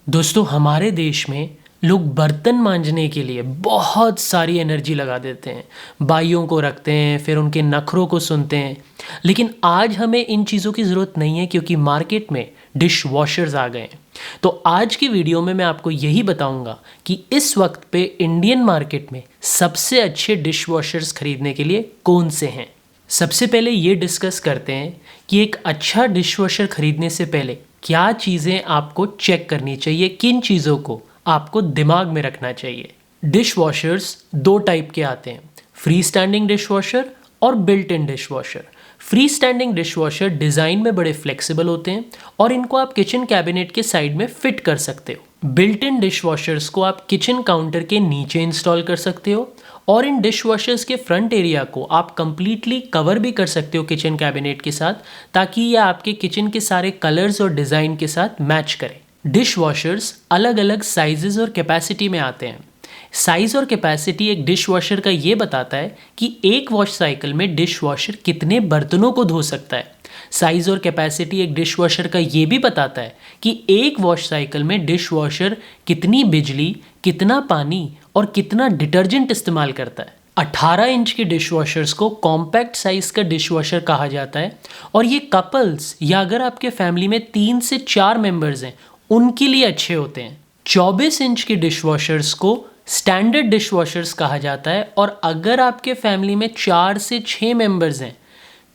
दोस्तों हमारे देश में लोग बर्तन मांजने के लिए बहुत सारी एनर्जी लगा देते हैं। बाइयों को रखते हैं, फिर उनके नखरों को सुनते हैं। लेकिन आज हमें इन चीज़ों की ज़रूरत नहीं है क्योंकि मार्केट में डिश वॉशर्स आ गए हैं। तो आज की वीडियो में मैं आपको यही बताऊंगा कि इस वक्त पे इंडियन मार्केट में सबसे अच्छे डिश वॉशर्स खरीदने के लिए कौन से हैं। सबसे पहले ये डिस्कस करते हैं कि एक अच्छा डिश वॉशर खरीदने से पहले क्या चीज़ें आपको चेक करनी चाहिए, किन चीज़ों को आपको दिमाग में रखना चाहिए। डिश वॉशर्स दो टाइप के आते हैं, फ्री स्टैंडिंग डिश वॉशर और built in dish washer. Free standing dish washer design में बड़े फ्लेक्सिबल होते हैं और इनको आप किचन कैबिनेट के साइड में फिट कर सकते हो। बिल्ट इन डिश वॉशर्स को आप किचन काउंटर के नीचे इंस्टॉल कर सकते हो और इन डिश वॉशर्स के फ्रंट एरिया को आप कंप्लीटली कवर भी कर सकते हो किचन कैबिनेट के साथ, ताकि ये आपके किचन के सारे कलर्स और डिज़ाइन के साथ मैच करें। डिश वॉशर्स अलग अलग साइजेस और कैपेसिटी में आते हैं। साइज और कैपेसिटी एक डिश वॉशर का ये बताता है कि एक वॉश साइकिल में डिश वॉशर कितने बर्तनों को धो सकता है। साइज और कैपेसिटी एक डिश वॉशर का ये भी बताता है कि एक वॉश साइकिल में डिश वॉशर कितनी बिजली, कितना पानी और कितना डिटर्जेंट इस्तेमाल करता है। 18 इंच के डिश वॉशर्स को कॉम्पैक्ट साइज का डिश वॉशर कहा जाता है और ये कपल्स या अगर आपके फैमिली में 3 से 4 मेंबर्स हैं उनके लिए अच्छे होते हैं। 24 इंच के डिश वॉशर्स को स्टैंडर्ड डिश वॉशर्स कहा जाता है और अगर आपके फैमिली में 4 से 6 मेंबर्स हैं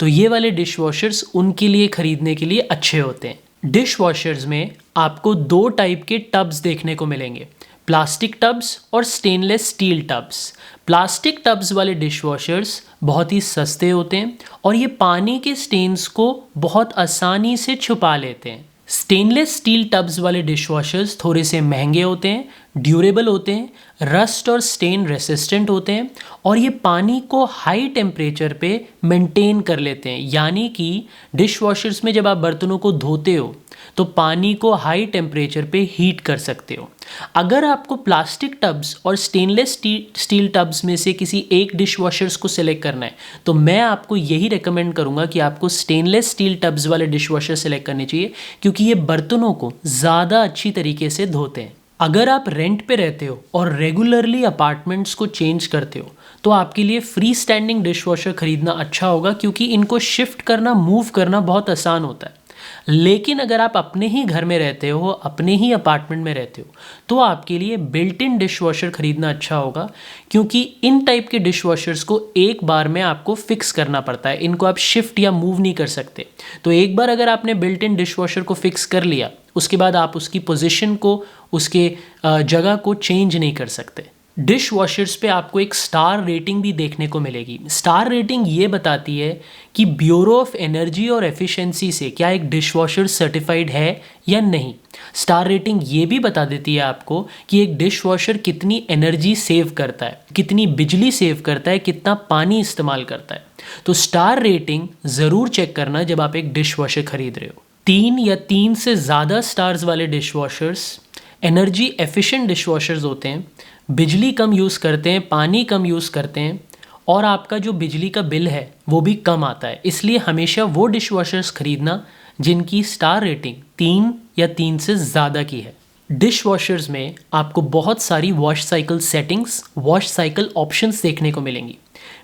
तो ये वाले डिश वॉशर्स उनके लिए खरीदने के लिए अच्छे होते हैं। डिश वॉशर्स में आपको दो टाइप के टब्स देखने को मिलेंगे, प्लास्टिक टब्स और stainless steel tubs. Plastic tubs वाले डिश वॉशर्स बहुत ही सस्ते होते हैं और ये पानी के स्टेन्स को बहुत आसानी से छुपा लेते हैं। स्टेनलेस स्टील टब्स वाले डिश वॉशर्स थोड़े से महंगे होते हैं, ड्यूरेबल होते हैं, रस्ट और स्टेन रेसिस्टेंट होते हैं और ये पानी को हाई टेम्परेचर पे मेंटेन कर लेते हैं। यानी कि डिश वॉशर्स में जब आप बर्तनों को धोते हो तो पानी को हाई टेम्परेचर पे हीट कर सकते हो। अगर आपको प्लास्टिक टब्स और स्टेनलेस स्टील टब्स में से किसी एक डिश वॉशर्स को सिलेक्ट करना है तो मैं आपको यही रेकमेंड करूंगा कि आपको स्टेनलेस स्टील टब्स वाले डिश वॉशर सिलेक्ट करने चाहिए क्योंकि ये बर्तनों को ज़्यादा अच्छी तरीके से धोते हैं। अगर आप रेंट पे रहते हो और रेगुलरली अपार्टमेंट्स को चेंज करते हो तो आपके लिए फ्री स्टैंडिंग डिश वॉशर खरीदना अच्छा होगा क्योंकि इनको शिफ्ट करना, मूव करना बहुत आसान होता है। लेकिन अगर आप अपने ही घर में रहते हो, अपने ही अपार्टमेंट में रहते हो तो आपके लिए बिल्ट इन डिश वॉशर खरीदना अच्छा होगा क्योंकि इन टाइप के डिश वॉशर्स को एक बार में आपको फिक्स करना पड़ता है। इनको आप शिफ्ट या मूव नहीं कर सकते। तो एक बार अगर आपने बिल्ट इन डिश वॉशर को फिक्स कर लिया उसके बाद आप उसकी पोजीशन को, उसके जगह को चेंज नहीं कर सकते। डिश वॉशर्स पे आपको एक स्टार रेटिंग भी देखने को मिलेगी। स्टार रेटिंग ये बताती है कि ब्यूरो ऑफ एनर्जी और एफिशिएंसी से क्या एक डिश वॉशर सर्टिफाइड है या नहीं। स्टार रेटिंग ये भी बता देती है आपको कि एक डिश वॉशर कितनी एनर्जी सेव करता है, कितनी बिजली सेव करता है, कितना पानी इस्तेमाल करता है। तो स्टार रेटिंग ज़रूर चेक करना जब आप एक डिश वॉशर खरीद रहे हो। 3 या 3 से ज़्यादा स्टार्स वाले dish washers energy efficient dish washers होते हैं, बिजली कम यूज़ करते हैं, पानी कम यूज़ करते हैं और आपका जो बिजली का बिल है वो भी कम आता है। इसलिए हमेशा वो डिश वॉशर्स खरीदना जिनकी स्टार रेटिंग 3 या 3 से ज़्यादा की है। डिश वॉशर्स में आपको बहुत सारी wash cycle settings, wash cycle options देखने को मिलेंगी।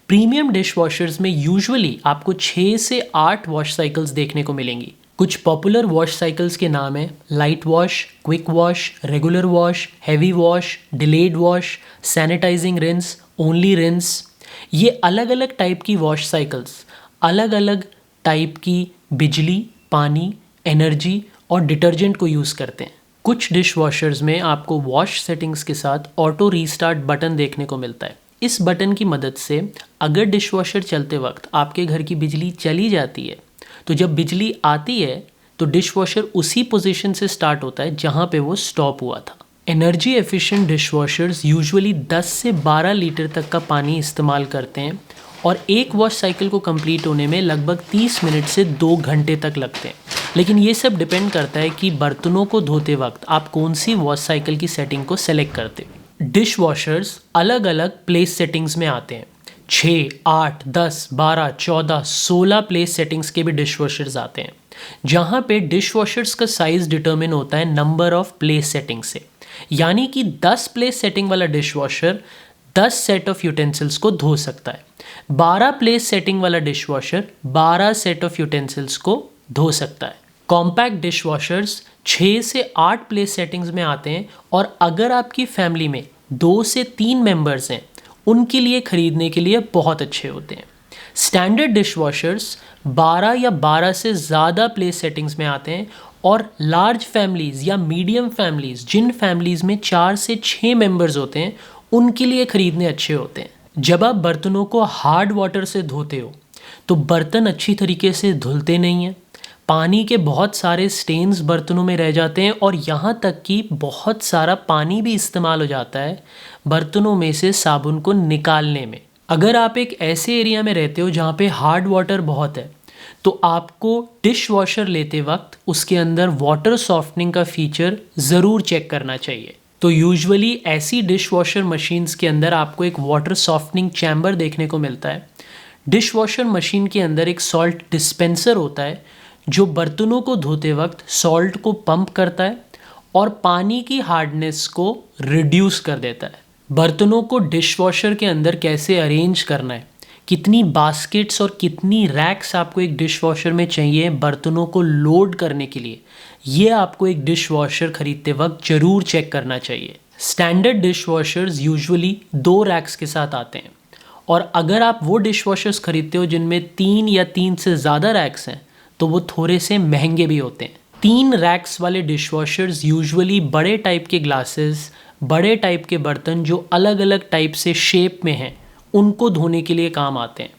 प्रीमियम डिश वॉशर्स में यूजुअली आपको 6 से 8 वॉश साइकिल्स देखने को मिलेंगी। कुछ पॉपुलर वॉश साइकिल्स के नाम हैं light wash, quick wash, regular wash, heavy wash, delayed wash, sanitising rinse, only rinse. ये अलग अलग टाइप की वॉश साइकिल्स अलग अलग टाइप की बिजली, पानी, एनर्जी और डिटर्जेंट को यूज़ करते हैं। कुछ डिश वॉशर्स में आपको वॉश सेटिंग्स के साथ ऑटो रीस्टार्ट बटन देखने को मिलता है। इस बटन की मदद से अगर डिश वॉशर चलते वक्त आपके घर की बिजली चली जाती है तो जब बिजली आती है तो डिश वॉशर उसी पोजीशन से स्टार्ट होता है जहां पे वो स्टॉप हुआ था। Energy efficient dish washers usually 10 से 12 लीटर तक का पानी इस्तेमाल करते हैं और एक वॉश साइकिल को कंप्लीट होने में लगभग 30 मिनट से 2 घंटे तक लगते हैं। लेकिन ये सब डिपेंड करता है कि बर्तनों को धोते वक्त आप कौन सी वॉश साइकिल की सेटिंग को सेलेक्ट करते हो। डिश वॉशर्स अलग अलग प्लेस सेटिंग्स में आते हैं। 6, 8, 10, 12, 14, 16 प्लेस सेटिंग्स के भी डिश वॉशर्स आते हैं। जहाँ पे डिश वॉशर्स का साइज़ डिटरमिन होता है नंबर ऑफ प्लेस सेटिंग से। यानी कि 10 प्लेस सेटिंग वाला dish washer 10 set of utensils को धो सकता है। 12 प्लेस सेटिंग वाला dish washer 12 set of utensils को धो सकता है। कॉम्पैक्ट डिश वॉशर्स 6 से 8 प्लेस सेटिंग्स में आते हैं, और अगर आपकी फैमिली में 2 से 3 मेंबर्स हैं, उनके लिए ख़रीदने के लिए बहुत अच्छे होते हैं। स्टैंडर्ड डिश वॉशर्स 12 या 12 से ज़्यादा प्लेस सेटिंग्स में आते हैं, और लार्ज फैमिलीज़ या मीडियम फैमिलीज़, जिन फैमिलीज़ में 4 से 6 मेंबर्स होते हैं, उनके लिए ख़रीदने अच्छे होते हैं। जब आप बर्तनों को हार्ड वाटर से धोते हो तो बर्तन अच्छी तरीके से धुलते नहीं हैं, पानी के बहुत सारे स्टेन्स बर्तनों में रह जाते हैं, और यहाँ तक कि बहुत सारा पानी भी इस्तेमाल हो जाता है बर्तनों में से साबुन को निकालने में। अगर आप एक ऐसे एरिया में रहते हो जहाँ पे हार्ड वाटर बहुत है, तो आपको डिश वॉशर लेते वक्त उसके अंदर वाटर सॉफ्टनिंग का फीचर ज़रूर चेक करना चाहिए। तो यूजुअली ऐसी डिश वॉशर मशीन्स के अंदर आपको एक वाटर सॉफ्टनिंग चैम्बर देखने को मिलता है। डिश वॉशर मशीन के अंदर एक सॉल्ट डिस्पेंसर होता है जो बर्तनों को धोते वक्त सॉल्ट को पंप करता है और पानी की हार्डनेस को रिड्यूस कर देता है। बर्तनों को डिश वॉशर के अंदर कैसे अरेंज करना है, कितनी बास्केट्स और कितनी रैक्स आपको एक डिश वॉशर में चाहिए बर्तनों को लोड करने के लिए, ये आपको एक डिश वॉशर खरीदते वक्त ज़रूर चेक करना चाहिए। Standard dishwashers usually 2 racks के साथ आते हैं, और अगर आप वो डिश वॉशर्स खरीदते हो जिनमें 3 या 3 से ज़्यादा रैक्स हैं, तो वो थोड़े से महंगे भी होते हैं। 3 रैक्स वाले डिश वॉशर्स यूजुअली बड़े टाइप के ग्लासेस, बड़े टाइप के बर्तन जो अलग अलग टाइप से शेप में हैं, उनको धोने के लिए काम आते हैं।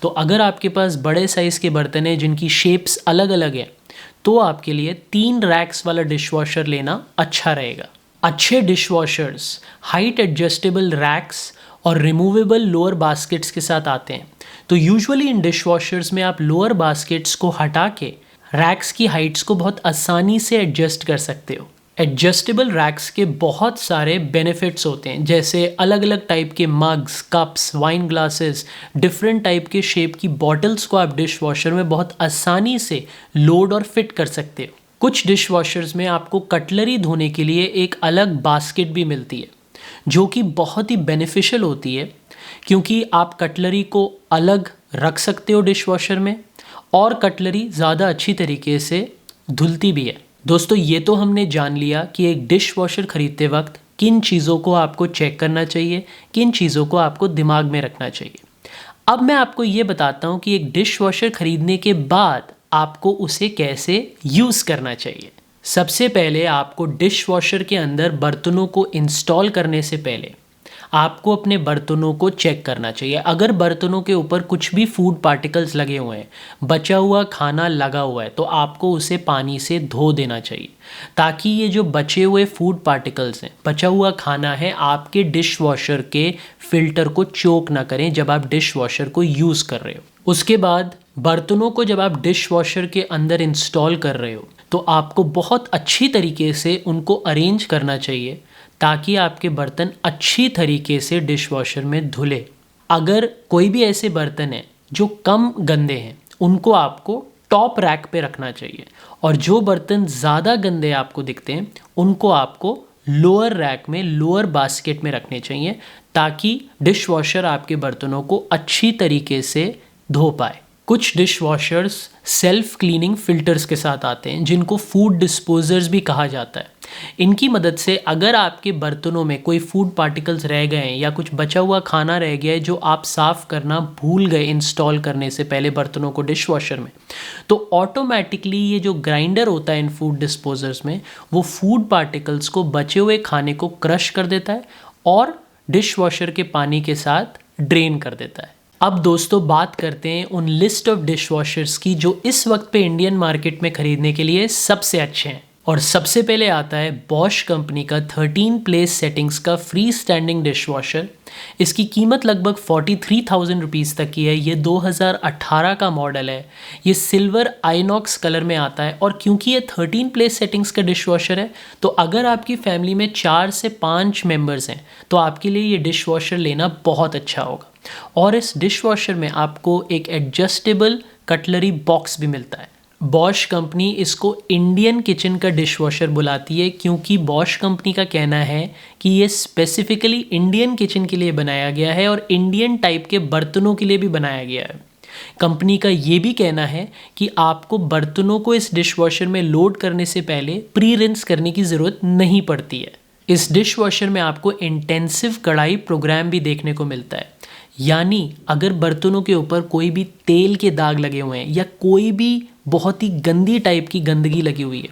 तो अगर आपके पास बड़े साइज़ के बर्तन हैं जिनकी शेप्स अलग अलग हैं, तो आपके लिए 3 रैक्स वाला डिश वॉशर लेना अच्छा रहेगा। अच्छे dishwashers height adjustable racks और रिमूवेबल लोअर बास्केट्स के साथ आते हैं। तो यूजुअली इन डिश वॉशर्स में आप लोअर बास्केट्स को हटा के रैक्स की हाइट्स को बहुत आसानी से एडजस्ट कर सकते हो। एडजस्टेबल रैक्स के बहुत सारे बेनिफिट्स होते हैं, जैसे अलग अलग टाइप के mugs, cups, wine glasses, different type के शेप की बॉटल्स को आप डिश वॉशर में बहुत आसानी से लोड और फिट कर सकते हो। कुछ डिश वॉशर्स में आपको कटलरी धोने के लिए एक अलग बास्केट भी मिलती है, जो कि बहुत ही बेनिफिशियल होती है, क्योंकि आप कटलरी को अलग रख सकते हो डिश वॉशर में, और कटलरी ज़्यादा अच्छी तरीके से धुलती भी है। दोस्तों, ये तो हमने जान लिया कि एक डिश वॉशर ख़रीदते वक्त किन चीज़ों को आपको चेक करना चाहिए, किन चीज़ों को आपको दिमाग में रखना चाहिए। अब मैं आपको ये बताता हूँ कि एक डिश वॉशर ख़रीदने के बाद आपको उसे कैसे यूज़ करना चाहिए। सबसे पहले आपको डिश वॉशर के अंदर बर्तनों को इंस्टॉल करने से पहले आपको अपने बर्तनों को चेक करना चाहिए। अगर बर्तनों के ऊपर कुछ भी फूड पार्टिकल्स लगे हुए हैं, बचा हुआ खाना लगा हुआ है, तो आपको उसे पानी से धो देना चाहिए, ताकि ये जो बचे हुए फूड पार्टिकल्स हैं, बचा हुआ खाना है, आपके डिश वॉशर के फ़िल्टर को चोक ना करें जब आप डिश वॉशर को यूज़ कर रहे हो। उसके बाद बर्तनों को जब आप डिश वॉशर के अंदर इंस्टॉल कर रहे हो, तो आपको बहुत अच्छी तरीके से उनको अरेंज करना चाहिए, ताकि आपके बर्तन अच्छी तरीके से डिश वॉशर में धुले। अगर कोई भी ऐसे बर्तन हैं जो कम गंदे हैं, उनको आपको टॉप रैक पे रखना चाहिए, और जो बर्तन ज़्यादा गंदे आपको दिखते हैं, उनको आपको लोअर रैक में, लोअर बास्केट में रखने चाहिए, ताकि डिश वॉशर आपके बर्तनों को अच्छी तरीके से धो पाए। कुछ dish washers self cleaning filters के साथ आते हैं, जिनको फूड डिस्पोजर्स भी कहा जाता है। इनकी मदद से अगर आपके बर्तनों में कोई फूड पार्टिकल्स रह गए हैं या कुछ बचा हुआ खाना रह गया है जो आप साफ़ करना भूल गए इंस्टॉल करने से पहले बर्तनों को डिश वॉशर में, तो ऑटोमेटिकली ये जो ग्राइंडर होता है इन फूड डिस्पोजर्स में, वो फूड पार्टिकल्स को, बचे हुए खाने को क्रश कर देता है और डिश वॉशर के पानी के साथ ड्रेन कर देता है। अब दोस्तों, बात करते हैं उन लिस्ट ऑफ डिश वॉशर्स की जो इस वक्त पे इंडियन मार्केट में ख़रीदने के लिए सबसे अच्छे हैं। और सबसे पहले आता है बॉश कंपनी का 13 प्लेस सेटिंग्स का फ्री स्टैंडिंग डिश वॉशर। इसकी कीमत लगभग 43,000 रुपीज़ तक की है। ये 2018 का मॉडल है। ये सिल्वर आइनॉक्स कलर में आता है, और क्योंकि ये 13 प्लेस सेटिंग्स का डिश वॉशर है, तो अगर आपकी फैमिली में 4 से 5 मेंबर्स हैं, तो आपके लिए ये डिश वॉशर लेना बहुत अच्छा होगा। और इस डिश वॉशर में आपको एक एडजस्टेबल कटलरी बॉक्स भी मिलता है। बॉश कंपनी इसको इंडियन किचन का डिश वॉशर बुलाती है, क्योंकि बॉश कंपनी का कहना है कि ये स्पेसिफिकली इंडियन किचन के लिए बनाया गया है और इंडियन टाइप के बर्तनों के लिए भी बनाया गया है। कंपनी का ये भी कहना है कि आपको बर्तनों को इस डिश वॉशर में लोड करने से पहले प्री रिंस करने की ज़रूरत नहीं पड़ती है। इस डिश वॉशर में आपको इंटेंसिव कढ़ाई प्रोग्राम भी देखने को मिलता है, यानी अगर बर्तनों के ऊपर कोई भी तेल के दाग लगे हुए हैं या कोई भी बहुत ही गंदी टाइप की गंदगी लगी हुई है,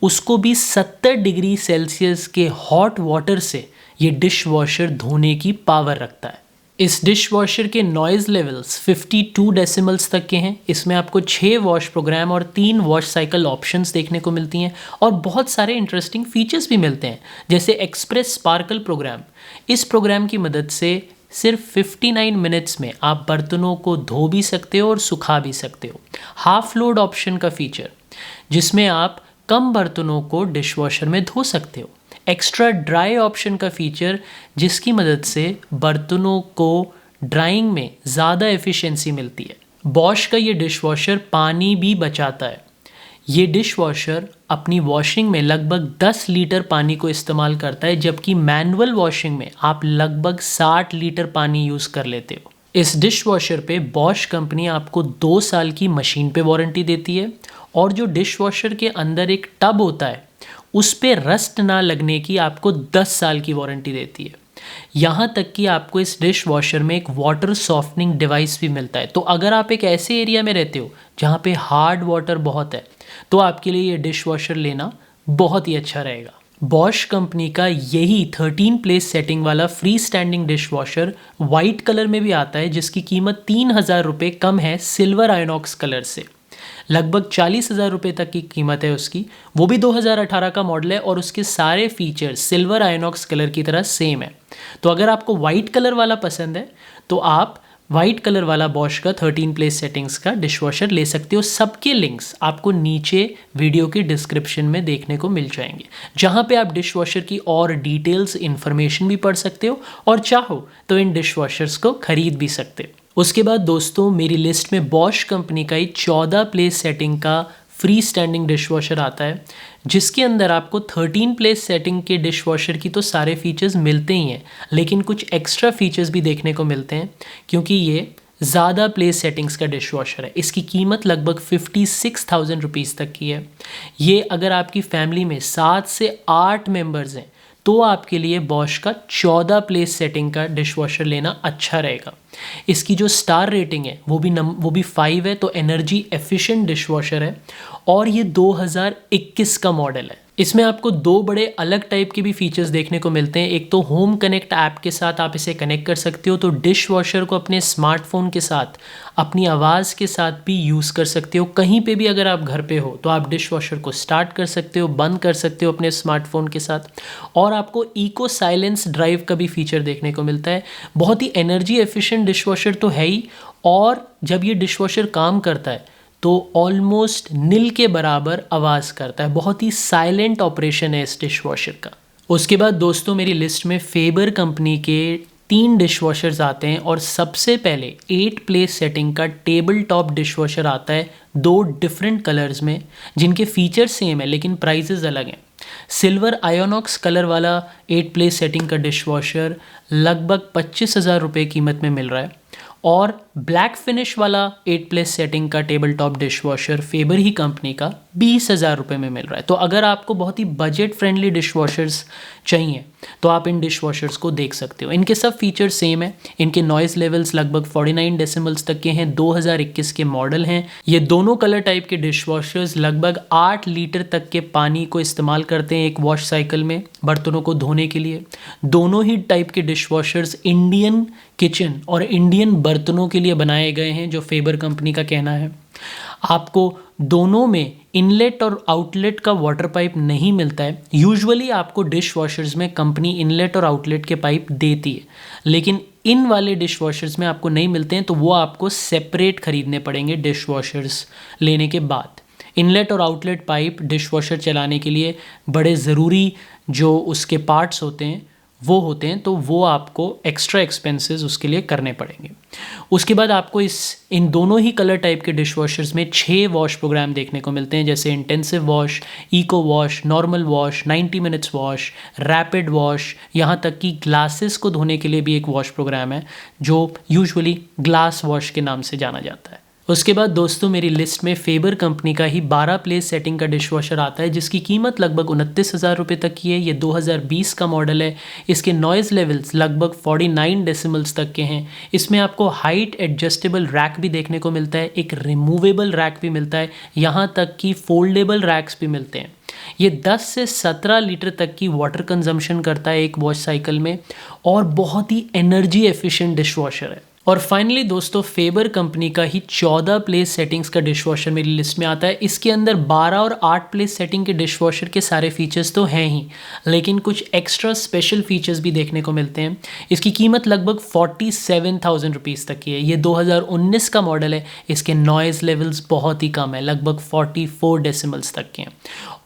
उसको भी 70 डिग्री सेल्सियस के हॉट वाटर से ये डिश वॉशर धोने की पावर रखता है। इस डिश वॉशर के नॉइज़ लेवल्स 52 डेसिमल्स तक के हैं। इसमें आपको 6 वॉश प्रोग्राम और 3 वॉश साइकिल ऑप्शंस देखने को मिलती हैं और बहुत सारे इंटरेस्टिंग फीचर्स भी मिलते हैं, जैसे एक्सप्रेस स्पार्कल प्रोग्राम। इस प्रोग्राम की मदद से सिर्फ 59 मिनट्स में आप बर्तनों को धो भी सकते हो और सुखा भी सकते हो। हाफ लोड ऑप्शन का फीचर, जिसमें आप कम बर्तनों को डिश वॉशर में धो सकते हो। एक्स्ट्रा ड्राई ऑप्शन का फीचर, जिसकी मदद से बर्तनों को ड्राइंग में ज़्यादा एफिशिएंसी मिलती है। बॉश का ये डिश वॉशर पानी भी बचाता है। ये डिश वॉशर अपनी वॉशिंग में लगभग 10 लीटर पानी को इस्तेमाल करता है, जबकि मैनुअल वॉशिंग में आप लगभग 60 लीटर पानी यूज़ कर लेते हो। इस डिश वॉशर पे बॉश कंपनी आपको 2 साल की मशीन पे वारंटी देती है और जो डिश वॉशर के अंदर एक टब होता है उस पे रस्ट ना लगने की आपको 10 साल की वारंटी देती है। यहाँ तक कि आपको इस डिश वॉशर में एक वाटर सॉफ्टनिंग डिवाइस भी मिलता है। तो अगर आप एक ऐसे एरिया में रहते हो जहाँ पे हार्ड वाटर बहुत है, तो आपके लिए ये डिश वॉशर लेना बहुत ही अच्छा रहेगा। बॉश कंपनी का यही 13 प्लेस सेटिंग वाला free standing dish washer white colour में भी आता है, जिसकी कीमत 3,000 रुपये कम है सिल्वर आयनॉक्स कलर से। लगभग 40,000 रुपये तक की कीमत है उसकी। वो भी 2018 का मॉडल है और उसके सारे फीचर्स सिल्वर आयनॉक्स कलर की तरह सेम है। तो अगर आपको वाइट कलर वाला पसंद है तो आप वाइट कलर वाला बॉश का 13 प्लेस सेटिंग्स का डिश वॉशर ले सकते हो। सबके लिंक्स आपको नीचे वीडियो के डिस्क्रिप्शन में देखने को मिल जाएंगे, जहाँ पे आप डिश वॉशर की और डिटेल्स इन्फॉर्मेशन भी पढ़ सकते हो और चाहो तो इन डिश वॉशर्स को खरीद भी सकते हो। उसके बाद दोस्तों, मेरी लिस्ट में बॉश कंपनी का ही 14 प्लेस सेटिंग का फ्री स्टैंडिंग डिश वॉशर आता है, जिसके अंदर आपको 13 प्लेस सेटिंग के डिश वॉशर की तो सारे फीचर्स मिलते ही हैं, लेकिन कुछ एक्स्ट्रा फीचर्स भी देखने को मिलते हैं, क्योंकि ये ज़्यादा प्लेस सेटिंग्स का डिश वॉशर है। इसकी कीमत लगभग 56,000 रुपीज़ तक की है। ये अगर आपकी फैमिली में 7 से 8 मेंबर्स हैं तो आपके लिए बॉश का 14 प्लेस सेटिंग का डिश वॉशर लेना अच्छा रहेगा। इसकी जो स्टार रेटिंग है वो भी 5 है, तो एनर्जी एफिशिएंट डिश वॉशर है और ये 2021 का मॉडल है। इसमें आपको 2 बड़े अलग टाइप के भी फीचर्स देखने को मिलते हैं। एक तो होम कनेक्ट ऐप के साथ आप इसे कनेक्ट कर सकते हो, तो डिश वॉशर को अपने स्मार्टफोन के साथ अपनी आवाज़ के साथ भी यूज़ कर सकते हो। कहीं पे भी अगर आप घर पे हो तो आप डिश वॉशर को स्टार्ट कर सकते हो, बंद कर सकते हो अपने स्मार्टफोन के साथ। और आपको इको साइलेंस ड्राइव का भी फीचर देखने को मिलता है। बहुत ही एनर्जी एफिशिएंट डिश वॉशर तो है ही, और जब ये डिश वॉशर काम करता है तो ऑलमोस्ट नील के बराबर आवाज़ करता है। बहुत ही साइलेंट ऑपरेशन है इस डिश वॉशर का। उसके बाद दोस्तों, मेरी लिस्ट में फेबर कंपनी के 3 डिश वॉशर्स आते हैं और सबसे पहले 8 प्लेस सेटिंग का टेबल टॉप डिश वॉशर आता है 2 डिफरेंट कलर्स में, जिनके फीचर्स सेम है लेकिन प्राइजेस अलग हैं। सिल्वर आयोनॉक्स कलर वाला 8 प्लेस सेटिंग का डिश वॉशर लगभग 25,000 रुपये कीमत में मिल रहा है, और ब्लैक फिनिश वाला 8 प्लेस सेटिंग का table top dishwasher Faber ही कंपनी का 20,000 रुपये में मिल रहा है। तो अगर आपको बहुत ही बजट फ्रेंडली डिश वॉशर्स चाहिए तो आप इन डिश वॉशर्स को देख सकते हो। इनके सब फीचर्स सेम है। इनके नॉइज़ लेवल्स लगभग 49 डेसिमल्स तक के हैं, 2021 के मॉडल हैं। ये दोनों कलर टाइप के डिश वॉशर्स लगभग 8 लीटर तक के पानी को इस्तेमाल करते हैं एक वॉश साइकिल में बर्तनों को धोने के लिए। दोनों ही टाइप के डिश वॉशर्स इंडियन किचन और इंडियन बर्तनों के लिए बनाए गए हैं, जो फेबर कंपनी का कहना है। आपको दोनों में इनलेट और आउटलेट का वाटर पाइप नहीं मिलता है। यूजुअली आपको डिश वॉशर्स में कंपनी इनलेट और आउटलेट के पाइप देती है, लेकिन इन वाले डिश वॉशर्स में आपको नहीं मिलते हैं, तो वो आपको सेपरेट खरीदने पड़ेंगे डिश वॉशर्स लेने के बाद। इनलेट और आउटलेट पाइप डिश वॉशर चलाने के लिए बड़े ज़रूरी जो उसके पार्ट्स होते हैं वो होते हैं, तो वो आपको एक्स्ट्रा एक्सपेंसेस उसके लिए करने पड़ेंगे। उसके बाद आपको इन दोनों ही कलर टाइप के डिश वॉशर्स में 6 वॉश प्रोग्राम देखने को मिलते हैं, जैसे intensive wash, eco wash, normal wash, 90 minutes wash, rapid wash, यहाँ तक कि ग्लासेस को धोने के लिए भी एक वॉश प्रोग्राम है जो यूजुअली ग्लास वॉश के नाम से जाना जाता है। उसके बाद दोस्तों मेरी लिस्ट में फेबर कंपनी का ही 12 प्लेस सेटिंग का डिश वॉशर आता है, जिसकी कीमत लगभग 29,000 रुपये तक की है। ये 2020 का मॉडल है। इसके नॉइज़ लेवल्स लगभग 49 डेसिमल्स तक के हैं। इसमें आपको हाइट एडजस्टेबल रैक भी देखने को मिलता है, एक रिमूवेबल रैक भी मिलता है, यहाँ तक कि फोल्डेबल रैक्स भी मिलते हैं। ये 10 से 17 लीटर तक की वाटर कंजम्पशन करता है एक वॉश साइकिल में, और बहुत ही एनर्जी एफिशिएंट डिश वॉशर है। और फाइनली दोस्तों फेबर कंपनी का ही 14 प्लेस सेटिंग्स का डिश वॉशर मेरी लिस्ट में आता है। इसके अंदर 12 और 8 प्लेस सेटिंग के डिश वॉशर के सारे फीचर्स तो हैं ही, लेकिन कुछ एक्स्ट्रा स्पेशल फीचर्स भी देखने को मिलते हैं। इसकी कीमत लगभग 47,000 रुपीज़ तक की है। ये 2019 का मॉडल है। इसके नॉइज़ लेवल्स बहुत ही कम है, लगभग 44 डेसिमल्स तक के हैं।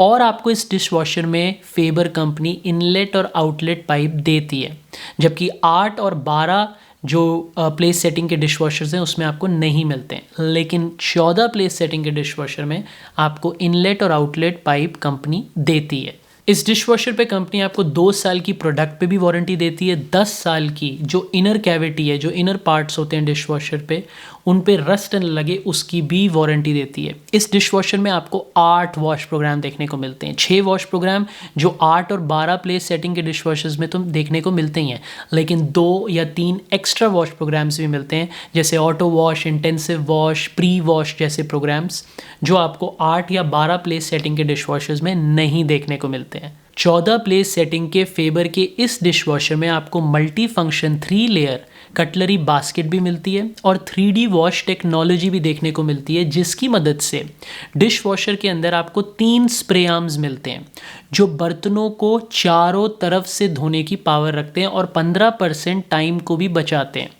और आपको इस डिश वॉशर में फेबर कंपनी इनलेट और आउटलेट पाइप देती है, जबकि 8 और 12 जो प्लेस सेटिंग के डिश वॉशर्स हैं उसमें आपको नहीं मिलते हैं। लेकिन 14 प्लेस सेटिंग के डिश वॉशर में आपको इनलेट और आउटलेट पाइप कंपनी देती है। इस डिश वॉशर पे कंपनी आपको 2 साल की प्रोडक्ट पे भी वारंटी देती है। 10 साल की जो इनर कैविटी है, जो इनर पार्ट्स होते हैं डिश वॉशर पे, उन पे रस्ट न लगे उसकी भी वारंटी देती है। इस डिश वॉशर में आपको 8 वॉश प्रोग्राम देखने को मिलते हैं। 6 वॉश प्रोग्राम जो 8 और 12 प्लेस सेटिंग के डिश वॉशर्स में तो देखने को मिलते ही हैं, लेकिन 2 या 3 एक्स्ट्रा वॉश प्रोग्राम्स भी मिलते हैं, जैसे auto wash, intensive wash, pre wash जैसे प्रोग्राम्स, जो आपको 8 या 12 प्लेस सेटिंग के डिश वॉशर्स में नहीं देखने को मिलते हैं। 14 प्लेस सेटिंग के फेबर के इस डिश वॉशर में आपको multi function 3 layer cutlery basket भी मिलती है और 3D वॉश टेक्नोलॉजी भी देखने को मिलती है, जिसकी मदद से डिश वॉशर के अंदर आपको 3 स्प्रे आर्म्स मिलते हैं जो बर्तनों को चारों तरफ से धोने की पावर रखते हैं और 15% टाइम को भी बचाते हैं।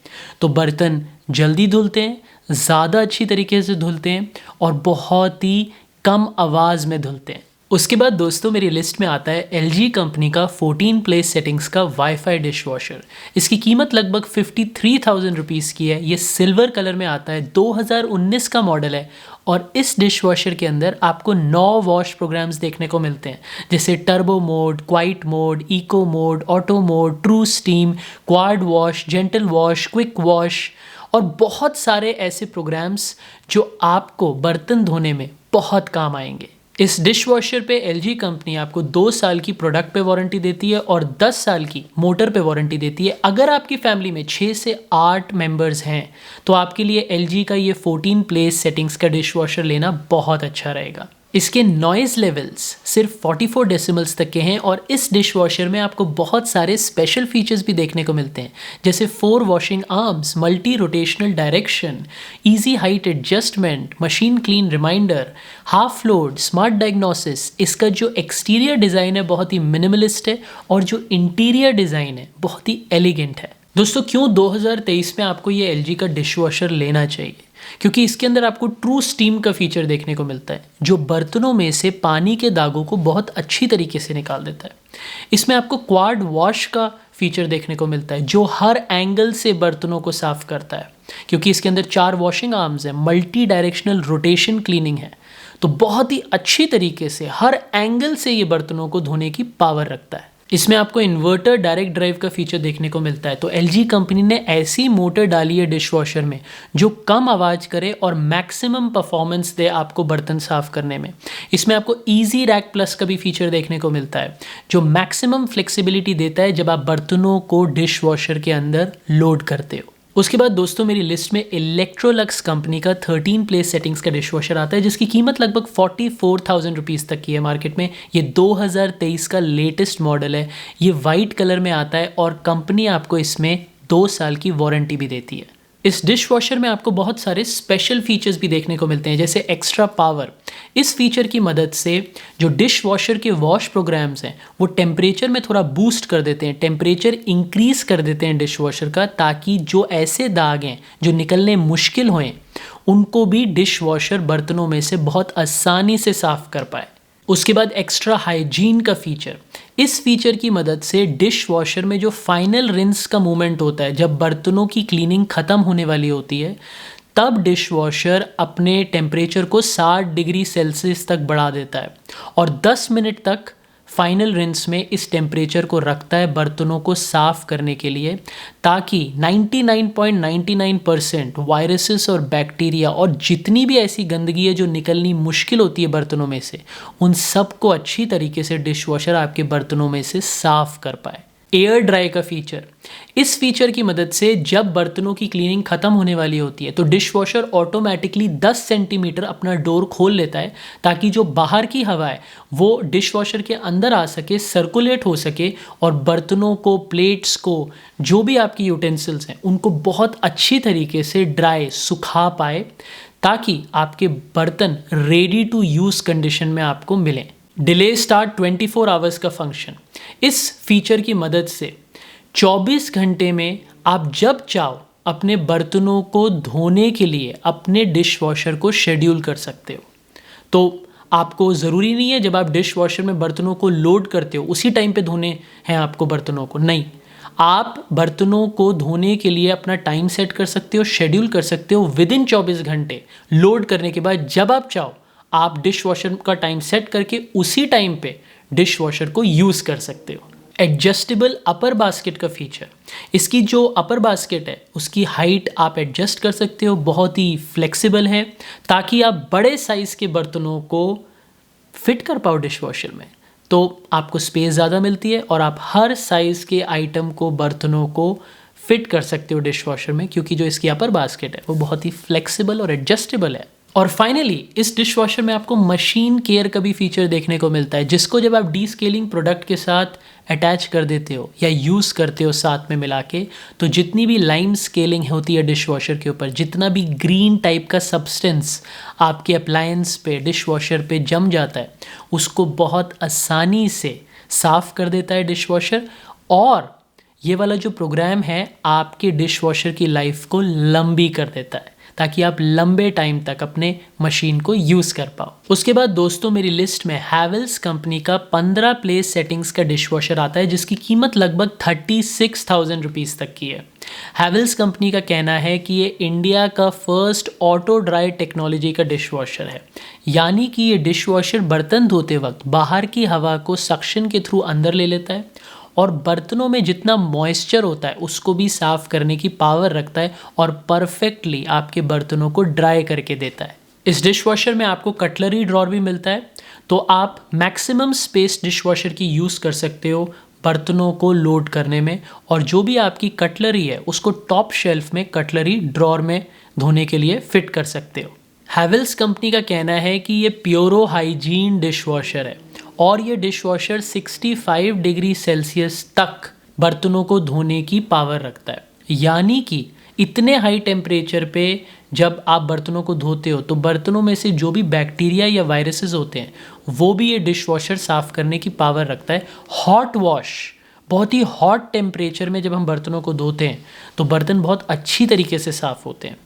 तो बर्तन जल्दी धुलते हैं, ज़्यादा अच्छी तरीके से धुलते हैं और बहुत ही कम आवाज़ में धुलते हैं। उसके बाद दोस्तों मेरी लिस्ट में आता है LG कंपनी का 14 प्लेस सेटिंग्स का वाईफाई डिश वॉशर। इसकी कीमत लगभग 53,000 रुपीज़ की है। ये सिल्वर कलर में आता है, 2019 का मॉडल है। और इस डिश वॉशर के अंदर आपको 9 वॉश प्रोग्राम्स देखने को मिलते हैं, जैसे turbo mode, quiet mode, eco mode, auto mode, true steam, quad wash, gentle wash, quick wash, और बहुत सारे ऐसे प्रोग्राम्स जो आपको बर्तन धोने में बहुत काम आएंगे। इस डिश वॉशर पे LG कंपनी आपको 2 साल की प्रोडक्ट पे वारंटी देती है और 10 साल की मोटर पे वारंटी देती है। अगर आपकी फैमिली में 6 से 8 मेंबर्स हैं तो आपके लिए LG का ये 14 प्लेस सेटिंग्स का डिश वॉशर लेना बहुत अच्छा रहेगा। इसके नॉइज़ लेवल्स सिर्फ 44 डेसिमल्स तक के हैं और इस डिश वॉशर में आपको बहुत सारे स्पेशल फीचर्स भी देखने को मिलते हैं, जैसे 4 washing arms, multi rotational direction, easy height adjustment, machine clean reminder, half load, smart diagnosis. इसका जो एक्सटीरियर डिज़ाइन है बहुत ही मिनिमलिस्ट है और जो इंटीरियर डिज़ाइन है बहुत ही एलिगेंट है। दोस्तों क्यों 2023 में आपको ये LG का डिश वॉशर लेना चाहिए? क्योंकि इसके अंदर आपको ट्रू स्टीम का फीचर देखने को मिलता है, जो बर्तनों में से पानी के दागों को बहुत अच्छी तरीके से निकाल देता है। इसमें आपको क्वाड वॉश का फीचर देखने को मिलता है, जो हर एंगल से बर्तनों को साफ करता है। क्योंकि इसके अंदर 4 वॉशिंग आर्म्स हैं, मल्टी डायरेक्शनल रोटेशन क्लीनिंग है, तो बहुत ही अच्छी तरीके से हर एंगल से ये बर्तनों को धोने की पावर रखता है। इसमें आपको इन्वर्टर डायरेक्ट ड्राइव का फीचर देखने को मिलता है। तो LG कंपनी ने ऐसी मोटर डाली है डिश वॉशर में जो कम आवाज़ करे और मैक्सिमम परफॉर्मेंस दे आपको बर्तन साफ करने में। इसमें आपको इजी रैक प्लस का भी फीचर देखने को मिलता है, जो मैक्सिमम फ्लेक्सिबिलिटी देता है जब आप बर्तनों को डिश वॉशर के अंदर लोड करते हो। उसके बाद दोस्तों मेरी लिस्ट में इलेक्ट्रोलक्स कंपनी का 13 प्लेस सेटिंग्स का डिश वॉशर आता है, जिसकी कीमत लगभग 44,000 रुपीज़ तक की है मार्केट में। ये 2023 का लेटेस्ट मॉडल है। ये वाइट कलर में आता है और कंपनी आपको इसमें 2 साल की वारंटी भी देती है। इस डिश वॉशर में आपको बहुत सारे स्पेशल फीचर्स भी देखने को मिलते हैं, जैसे एक्स्ट्रा पावर। इस फीचर की मदद से जो डिश वॉशर के वॉश प्रोग्राम्स हैं वो टेम्परेचर में थोड़ा बूस्ट कर देते हैं, टेम्परेचर इंक्रीज़ कर देते हैं डिश वॉशर का, ताकि जो ऐसे दाग हैं जो निकलने मुश्किल हों उनको भी डिश वॉशर बर्तनों में से बहुत आसानी से साफ़ कर पाए। उसके बाद एक्स्ट्रा हाइजीन का फीचर। इस फीचर की मदद से डिश वॉशर में जो फाइनल रिंस का मूवमेंट होता है, जब बर्तनों की क्लीनिंग ख़त्म होने वाली होती है, तब डिश वॉशर अपने टेम्परेचर को 60 डिग्री सेल्सियस तक बढ़ा देता है और 10 मिनट तक फाइनल रिंस में इस टेम्परेचर को रखता है बर्तनों को साफ़ करने के लिए, ताकि 99.99% वायरसेस और बैक्टीरिया और जितनी भी ऐसी गंदगी है जो निकलनी मुश्किल होती है बर्तनों में से, उन सब को अच्छी तरीके से डिश वॉशर आपके बर्तनों में से साफ़ कर पाए। एयर ड्राई का फीचर, इस फीचर की मदद से जब बर्तनों की क्लीनिंग खत्म होने वाली होती है तो डिश वॉशर ऑटोमेटिकली 10 सेंटीमीटर अपना डोर खोल लेता है, ताकि जो बाहर की हवा है वो डिश वॉशर के अंदर आ सके, सर्कुलेट हो सके और बर्तनों को, प्लेट्स को, जो भी आपकी यूटेंसिल्स हैं उनको बहुत अच्छी तरीके से ड्राई, सुखा पाए, ताकि आपके बर्तन रेडी टू यूज़ कंडीशन में आपको मिलें। डिले स्टार्ट 24 आवर्स का फंक्शन, इस फीचर की मदद से 24 घंटे में आप जब चाहो अपने बर्तनों को धोने के लिए अपने डिश वॉशर को शेड्यूल कर सकते हो। तो आपको ज़रूरी नहीं है जब आप डिश वॉशर में बर्तनों को लोड करते हो उसी टाइम पे धोने हैं आपको बर्तनों को, नहीं, आप बर्तनों को धोने के लिए अपना टाइम सेट कर सकते हो, शेड्यूल कर सकते हो। विदिन 24 घंटे लोड करने के बाद जब आप चाहो आप डिश वॉशर का टाइम सेट करके उसी टाइम पे डिश वॉशर को यूज़ कर सकते हो। एडजस्टेबल अपर बास्केट का फीचर, इसकी जो अपर बास्केट है उसकी हाइट आप एडजस्ट कर सकते हो, बहुत ही फ्लेक्सिबल है, ताकि आप बड़े साइज़ के बर्तनों को फिट कर पाओ डिश वॉशर में। तो आपको स्पेस ज़्यादा मिलती है और आप हर साइज़ के आइटम को, बर्तनों को फिट कर सकते हो डिश वॉशर में, क्योंकि जो इसकी अपर बास्केट है वो बहुत ही फ्लेक्सिबल और एडजस्टेबल है। और फाइनली इस डिश वॉशर में आपको मशीन केयर का भी फीचर देखने को मिलता है, जिसको जब आप डी स्केलिंग प्रोडक्ट के साथ अटैच कर देते हो या यूज़ करते हो साथ में मिला के, तो जितनी भी लाइम स्केलिंग होती है डिश वॉशर के ऊपर, जितना भी ग्रीन टाइप का सब्सटेंस आपके अप्लायंस पे, डिश वॉशर पे जम जाता है, उसको बहुत आसानी से साफ़ कर देता है डिश वॉशर। और ये वाला जो प्रोग्राम है आपके डिश वॉशर की लाइफ को लंबी कर देता है, ताकि आप लंबे टाइम तक अपने मशीन को यूज़ कर पाओ। उसके बाद दोस्तों मेरी लिस्ट में हैवेल्स कंपनी का 15 प्लेस सेटिंग्स का डिश वॉशर आता है, जिसकी कीमत लगभग 36,000 रुपीज़ तक की है। हैवेल्स कंपनी का कहना है कि ये इंडिया का फर्स्ट ऑटो ड्राई टेक्नोलॉजी का डिश वॉशर है, यानी कि ये डिश वॉशर बर्तन धोते वक्त बाहर की हवा को सक्शन के थ्रू अंदर ले लेता है और बर्तनों में जितना मॉइस्चर होता है उसको भी साफ़ करने की पावर रखता है और परफेक्टली आपके बर्तनों को ड्राई करके देता है। इस डिश वॉशर में आपको कटलरी ड्रॉर भी मिलता है, तो आप मैक्सिमम स्पेस डिश वॉशर की यूज़ कर सकते हो बर्तनों को लोड करने में, और जो भी आपकी कटलरी है उसको टॉप शेल्फ में कटलरी ड्रॉर में धोने के लिए फिट कर सकते हो। हैवेल्स कंपनी का कहना है कि ये प्योरो हाइजीन डिश वॉशर है और ये डिश वॉशर 65 डिग्री सेल्सियस तक बर्तनों को धोने की पावर रखता है, यानी कि इतने हाई टेम्परेचर पे जब आप बर्तनों को धोते हो तो बर्तनों में से जो भी बैक्टीरिया या वायरसेस होते हैं वो भी ये डिश वॉशर साफ़ करने की पावर रखता है। हॉट वॉश, बहुत ही हॉट टेम्परेचर में जब हम बर्तनों को धोते हैं तो बर्तन बहुत अच्छी तरीके से साफ़ होते हैं।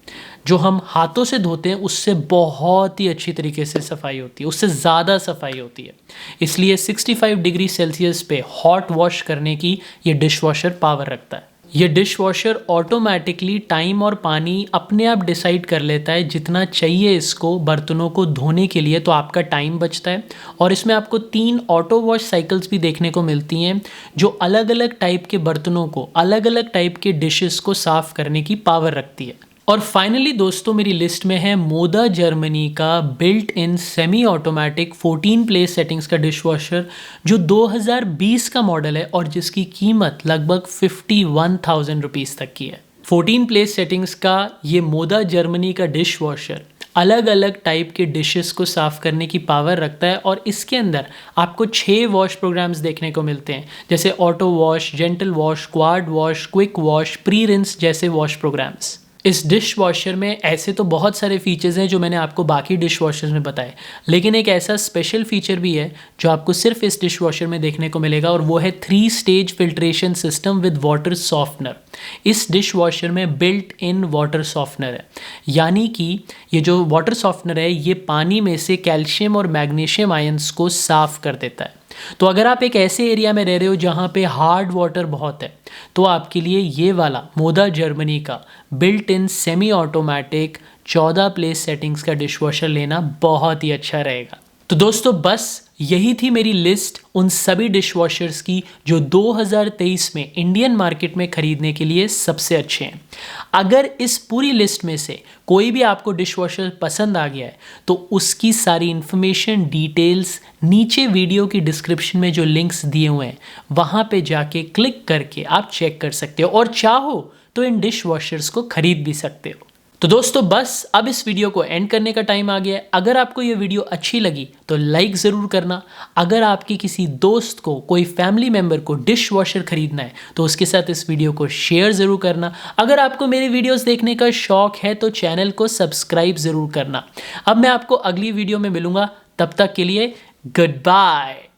जो हम हाथों से धोते हैं उससे बहुत ही अच्छी तरीके से सफाई होती है, उससे ज़्यादा सफाई होती है। इसलिए 65 डिग्री सेल्सियस पे हॉट वॉश करने की ये डिश वॉशर पावर रखता है। ये डिश वॉशर ऑटोमेटिकली टाइम और पानी अपने आप डिसाइड कर लेता है जितना चाहिए इसको बर्तनों को धोने के लिए, तो आपका टाइम बचता है। और इसमें आपको 3 ऑटो वॉश साइकिल्स भी देखने को मिलती हैं जो अलग अलग टाइप के बर्तनों को, अलग अलग टाइप के डिशेस को साफ़ करने की पावर रखती है। और फाइनली दोस्तों मेरी लिस्ट में है मोदा जर्मनी का built in semi automatic 14 place settings का डिश वॉशर, जो 2020 का मॉडल है और जिसकी कीमत लगभग 51,000 रुपीज़ तक की है। 14 प्लेस सेटिंग्स का ये मोदा जर्मनी का डिश वॉशर अलग अलग टाइप के डिशेस को साफ़ करने की पावर रखता है और इसके अंदर आपको 6 वॉश प्रोग्राम्स देखने को मिलते हैं, जैसे auto wash, gentle wash, quad wash, quick wash, pre rinse जैसे वॉश प्रोग्राम्स। इस डिश वॉशर में ऐसे तो बहुत सारे फीचर्स हैं जो मैंने आपको बाकी डिश वॉशर्स में बताए, लेकिन एक ऐसा स्पेशल फीचर भी है जो आपको सिर्फ इस डिश वॉशर में देखने को मिलेगा, और वो है 3 stage filtration system with water softener. इस डिश वॉशर में बिल्ट इन वाटर सॉफ्टनर है, यानी कि ये जो वाटर सॉफ्टनर है ये पानी में से कैल्शियम और मैग्नीशियम आयंस को साफ़ कर देता है। तो अगर आप एक ऐसे एरिया में रह रहे हो जहाँ पे हार्ड वाटर बहुत है, तो आपके लिए ये वाला मोदा जर्मनी का built in semi automatic 14 place settings का डिशवॉशर लेना बहुत ही अच्छा रहेगा। तो दोस्तों बस यही थी मेरी लिस्ट उन सभी डिशवॉशर्स की जो 2023 में इंडियन मार्केट में खरीदने के लिए सबसे अच्छे हैं। अगर इस पूरी लिस्ट में से कोई भी आपको डिशवॉशर पसंद आ गया है तो उसकी सारी इन्फॉर्मेशन डिटेल्स नीचे वीडियो की डिस्क्रिप्शन में जो लिंक्स दिए हुए हैं वहाँ पे जाके क्लिक करके आप चेक कर सकते हो और चाहो तो इन डिशवॉशर्स को खरीद भी सकते हो। तो दोस्तों बस अब इस वीडियो को एंड करने का टाइम आ गया है। अगर आपको ये वीडियो अच्छी लगी तो लाइक ज़रूर करना। अगर आपके किसी दोस्त को, कोई फैमिली मेम्बर को डिश वॉशर खरीदना है तो उसके साथ इस वीडियो को शेयर ज़रूर करना। अगर आपको मेरे वीडियोस देखने का शौक है तो चैनल को सब्सक्राइब ज़रूर करना। अब मैं आपको अगली वीडियो में मिलूंगा, तब तक के लिए गुड बाय।